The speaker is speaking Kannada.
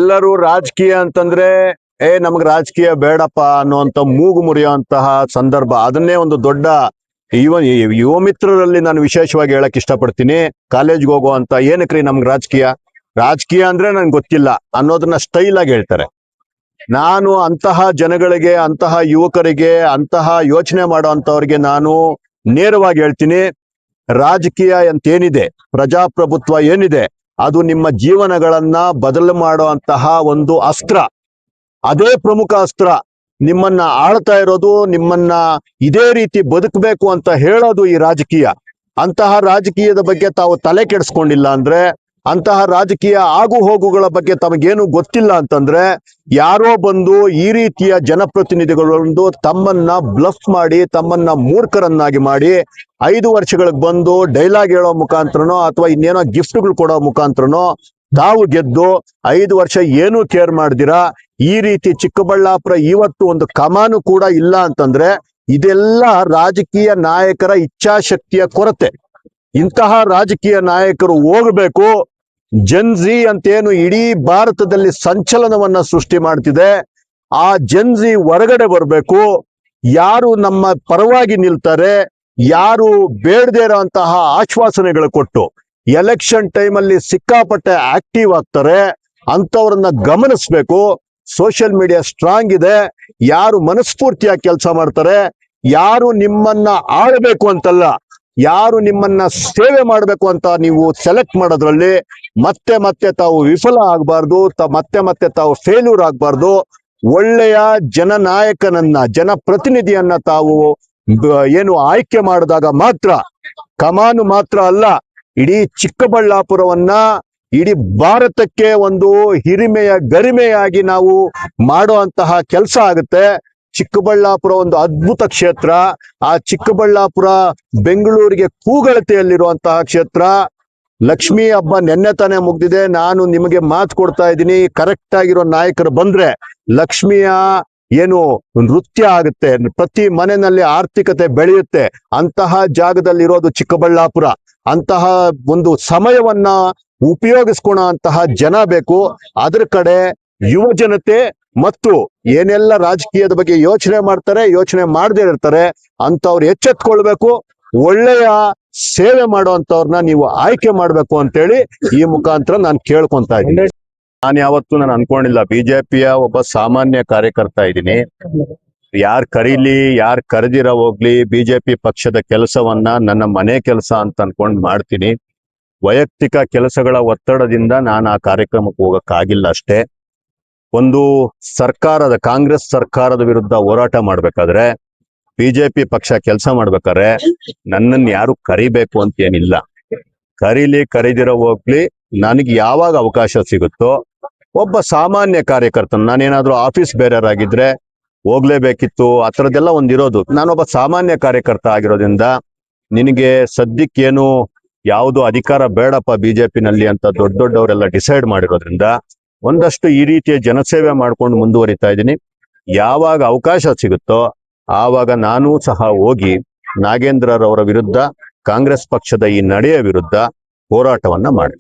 ಎಲ್ಲರೂ ರಾಜಕೀಯ ಅಂತಂದ್ರೆ ನಮಗ್ ರಾಜಕೀಯ ಬೇಡಪ್ಪ ಅನ್ನುವಂತ ಮೂಗು ಮುರಿಯುವಂತಹ ಸಂದರ್ಭ. ಅದನ್ನೇ ಒಂದು ದೊಡ್ಡ ಯುವ ಮಿತ್ರರಲ್ಲಿ ನಾನು ವಿಶೇಷವಾಗಿ ಹೇಳಕ್ ಇಷ್ಟಪಡ್ತೀನಿ. ಕಾಲೇಜ್ಗೆ ಹೋಗುವಂತ ಏನಕ್ರಿ ನಮ್ಗೆ ರಾಜಕೀಯ ಅಂದ್ರೆ ನನ್ಗೆ ಗೊತ್ತಿಲ್ಲ ಅನ್ನೋದನ್ನ ಸ್ಟೈಲ್ ಆಗಿ ಹೇಳ್ತಾರೆ. ನಾನು ಅಂತಹ ಜನಗಳಿಗೆ, ಅಂತಹ ಯುವಕರಿಗೆ, ಅಂತಹ ಯೋಚನೆ ಮಾಡುವಂತವ್ರಿಗೆ ನಾನು ನೇರವಾಗಿ ಹೇಳ್ತೀನಿ, ರಾಜಕೀಯ ಅಂತ ಏನಿದೆ, ಪ್ರಜಾಪ್ರಭುತ್ವ ಏನಿದೆ, ಅದು ನಿಮ್ಮ ಜೀವನಗಳನ್ನ ಬದಲು ಮಾಡುವಂತಹ ಒಂದು ಅಸ್ತ್ರ. ಅದೇ ಪ್ರಮುಖ ಅಸ್ತ್ರ. ನಿಮ್ಮನ್ನ ಆಳ್ತಾ ಇರೋದು, ನಿಮ್ಮನ್ನ ಇದೇ ರೀತಿ ಬದುಕಬೇಕು ಅಂತ ಹೇಳೋದು ಈ ರಾಜಕೀಯ. ಅಂತಹ ರಾಜಕೀಯದ ಬಗ್ಗೆ ತಾವು ತಲೆ ಕೆಡಿಸ್ಕೊಂಡಿಲ್ಲ ಅಂದ್ರೆ, ಅಂತಹ ರಾಜಕೀಯ ಆಗು ಹೋಗುಗಳ ಬಗ್ಗೆ ತಮಗೇನು ಗೊತ್ತಿಲ್ಲ ಅಂತಂದ್ರೆ, ಯಾರೋ ಬಂದು ಈ ರೀತಿಯ ಜನಪ್ರತಿನಿಧಿಗಳು ತಮ್ಮನ್ನ ಬ್ಲಫ್ ಮಾಡಿ, ತಮ್ಮನ್ನ ಮೂರ್ಖರನ್ನಾಗಿ ಮಾಡಿ 5 ವರ್ಷಗಳಿಗೆ ಬಂದು ಡೈಲಾಗ್ ಹೇಳೋ ಮುಖಾಂತರನೋ ಅಥವಾ ಇನ್ನೇನೋ ಗಿಫ್ಟ್ಗಳು ಕೊಡೋ ಮುಖಾಂತರನೋ ತಾವು ಗೆದ್ದು 5 ವರ್ಷ ಏನೂ ಕೇರ್ ಮಾಡ್ದಿರಾ ಈ ರೀತಿ ಚಿಕ್ಕಬಳ್ಳಾಪುರ ಇವತ್ತು ಒಂದು ಕಮಾನು ಕೂಡ ಇಲ್ಲ ಅಂತಂದ್ರೆ, ಇದೆಲ್ಲ ರಾಜಕೀಯ ನಾಯಕರ ಇಚ್ಛಾಶಕ್ತಿಯ ಕೊರತೆ. ಇಂತಹ ರಾಜಕೀಯ ನಾಯಕರು ಹೋಗಬೇಕು. ಜನ್ಜಿ ಅಂತೇನು ಇಡೀ ಭಾರತದಲ್ಲಿ ಸಂಚಲನವನ್ನ ಸೃಷ್ಟಿ ಮಾಡ್ತಿದೆ, ಆ ಜನ್ಜಿ ಹೊರಗಡೆ ಬರಬೇಕು. ಯಾರು ನಮ್ಮ ಪರವಾಗಿ ನಿಲ್ತಾರೆ, ಯಾರು ಬೇಡದೇ ಇರೋಂತಹ ಆಶ್ವಾಸನೆಗಳು ಕೊಟ್ಟು ಎಲೆಕ್ಷನ್ ಟೈಮಲ್ಲಿ ಸಿಕ್ಕಾಪಟ್ಟೆ ಆಕ್ಟಿವ್ ಆಗ್ತಾರೆ, ಅಂತವ್ರನ್ನ ಗಮನಿಸ್ಬೇಕು. ಸೋಷಿಯಲ್ ಮೀಡಿಯಾ ಸ್ಟ್ರಾಂಗ್ ಇದೆ. ಯಾರು ಮನಸ್ಫೂರ್ತಿಯಾಗಿ ಕೆಲಸ ಮಾಡ್ತಾರೆ, ಯಾರು ನಿಮ್ಮನ್ನ ಆಳಬೇಕು ಅಂತಲ್ಲ, ಯಾರು ನಿಮ್ಮನ್ನ ಸೇವೆ ಮಾಡಬೇಕು ಅಂತ ನೀವು ಸೆಲೆಕ್ಟ್ ಮಾಡೋದ್ರಲ್ಲಿ ಮತ್ತೆ ಮತ್ತೆ ತಾವು ವಿಫಲ ಆಗಬಾರ್ದು, ಮತ್ತೆ ತಾವು ಫೇಲ್ಯೂರ್ ಆಗಬಾರ್ದು. ಒಳ್ಳೆಯ ಜನನಾಯಕನನ್ನ, ಜನಪ್ರತಿನಿಧಿಯನ್ನ ತಾವು ಏನು ಆಯ್ಕೆ ಮಾಡಿದಾಗ ಮಾತ್ರ, ಕಮಾನು ಮಾತ್ರ ಅಲ್ಲ, ಇಡೀ ಚಿಕ್ಕಬಳ್ಳಾಪುರವನ್ನ ಇಡೀ ಭಾರತಕ್ಕೆ ಒಂದು ಹಿರಿಮೆಯ ಗರಿಮೆಯಾಗಿ ನಾವು ಮಾಡುವಂತಹ ಕೆಲಸ ಆಗುತ್ತೆ. ಚಿಕ್ಕಬಳ್ಳಾಪುರ ಒಂದು ಅದ್ಭುತ ಕ್ಷೇತ್ರ. ಆ ಚಿಕ್ಕಬಳ್ಳಾಪುರ ಬೆಂಗಳೂರಿಗೆ ಕೂಗಳತೆಯಲ್ಲಿರುವಂತಹ ಕ್ಷೇತ್ರ. ಲಕ್ಷ್ಮೀ ಹಬ್ಬ ನೆನ್ನೆ ತಾನೇ ಮುಗ್ದಿದೆ. ನಾನು ನಿಮಗೆ ಮಾತು ಕೊಡ್ತಾ ಇದ್ದೀನಿ, ಕರೆಕ್ಟ್ ಆಗಿರೋ ನಾಯಕರು ಬಂದ್ರೆ ಲಕ್ಷ್ಮಿಯ ಏನು ನೃತ್ಯ ಆಗುತ್ತೆ, ಪ್ರತಿ ಮನೆಯಲ್ಲಿ ಆರ್ಥಿಕತೆ ಬೆಳೆಯುತ್ತೆ. ಅಂತಹ ಜಾಗದಲ್ಲಿರೋದು ಚಿಕ್ಕಬಳ್ಳಾಪುರ. ಅಂತಹ ಒಂದು ಸಮಯವನ್ನ ಉಪಯೋಗಿಸ್ಕೊಳೋ ಅಂತಹ ಜನ ಬೇಕು. ಅದ್ರ ಕಡೆ ಯುವ ಜನತೆ ಮತ್ತು ಏನೆಲ್ಲ ರಾಜಕೀಯದ ಬಗ್ಗೆ ಯೋಚನೆ ಮಾಡ್ತಾರೆ, ಯೋಚನೆ ಮಾಡದೇ ಇರ್ತಾರೆ ಅಂತವ್ರು ಎಚ್ಚೆತ್ಕೊಳ್ಬೇಕು. ಒಳ್ಳೆಯ ಸೇವೆ ಮಾಡುವಂತವ್ರನ್ನ ನೀವು ಆಯ್ಕೆ ಮಾಡ್ಬೇಕು ಅಂತೇಳಿ ಈ ಮುಖಾಂತರ ನಾನು ಕೇಳ್ಕೊಂತಾ ಇದ್ದೀನಿ. ನಾನು ಯಾವತ್ತೂ ನಾನು ಅನ್ಕೊಂಡಿಲ್ಲ ಬಿಜೆಪಿಯ ಒಬ್ಬ ಸಾಮಾನ್ಯ ಕಾರ್ಯಕರ್ತ ಇದ್ದೀನಿ. ಯಾರ್ ಕರೀಲಿ, ಯಾರ್ ಕರೆದಿರ ಹೋಗ್ಲಿ, ಬಿಜೆಪಿ ಪಕ್ಷದ ಕೆಲಸವನ್ನ ನನ್ನ ಮನೆ ಕೆಲಸ ಅಂತ ಅನ್ಕೊಂಡ್ ಮಾಡ್ತೀನಿ. ವೈಯಕ್ತಿಕ ಕೆಲಸಗಳ ಒತ್ತಡದಿಂದ ನಾನು ಆ ಕಾರ್ಯಕ್ರಮಕ್ಕೆ ಹೋಗಕ್ಕಾಗಿಲ್ಲ ಅಷ್ಟೇ. ಒಂದು ಸರ್ಕಾರದ, ಕಾಂಗ್ರೆಸ್ ಸರ್ಕಾರದ ವಿರುದ್ಧ ಹೋರಾಟ ಮಾಡ್ಬೇಕಾದ್ರೆ, ಬಿಜೆಪಿ ಪಕ್ಷ ಕೆಲಸ ಮಾಡ್ಬೇಕಾದ್ರೆ ನನ್ನನ್ನು ಯಾರು ಕರಿಬೇಕು ಅಂತ ಏನಿಲ್ಲ. ಕರೀಲಿ, ಕರೀದಿರೋ ಹೋಗ್ಲಿ, ನನಗೆ ಯಾವಾಗ ಅವಕಾಶ ಸಿಗುತ್ತೋ ಒಬ್ಬ ಸಾಮಾನ್ಯ ಕಾರ್ಯಕರ್ತನ, ನಾನೇನಾದ್ರೂ ಆಫೀಸ್ ಬೇರರ್ ಆಗಿದ್ರೆ ಹೋಗ್ಲೇಬೇಕಿತ್ತು, ಆ ಥರದ್ದೆಲ್ಲ ಒಂದಿರೋದು. ನಾನೊಬ್ಬ ಸಾಮಾನ್ಯ ಕಾರ್ಯಕರ್ತ ಆಗಿರೋದ್ರಿಂದ ನಿನಗೆ ಸದ್ಯಕ್ಕೇನು ಯಾವುದು ಅಧಿಕಾರ ಬೇಡಪ್ಪ ಬಿಜೆಪಿನಲ್ಲಿ ಅಂತ ದೊಡ್ಡವರೆಲ್ಲ ಡಿಸೈಡ್ ಮಾಡಿರೋದ್ರಿಂದ ಒಂದಷ್ಟು ಈ ರೀತಿಯ ಜನಸೇವೆ ಮಾಡ್ಕೊಂಡು ಮುಂದುವರಿತಾ ಇದ್ದೀನಿ. ಯಾವಾಗ ಅವಕಾಶ ಸಿಗುತ್ತೋ ಆವಾಗ ನಾನೂ ಸಹ ಹೋಗಿ ನಾಗೇಂದ್ರರವರ ವಿರುದ್ಧ, ಕಾಂಗ್ರೆಸ್ ಪಕ್ಷದ ಈ ನಡೆಯ ವಿರುದ್ಧ ಹೋರಾಟವನ್ನ ಮಾಡಿ.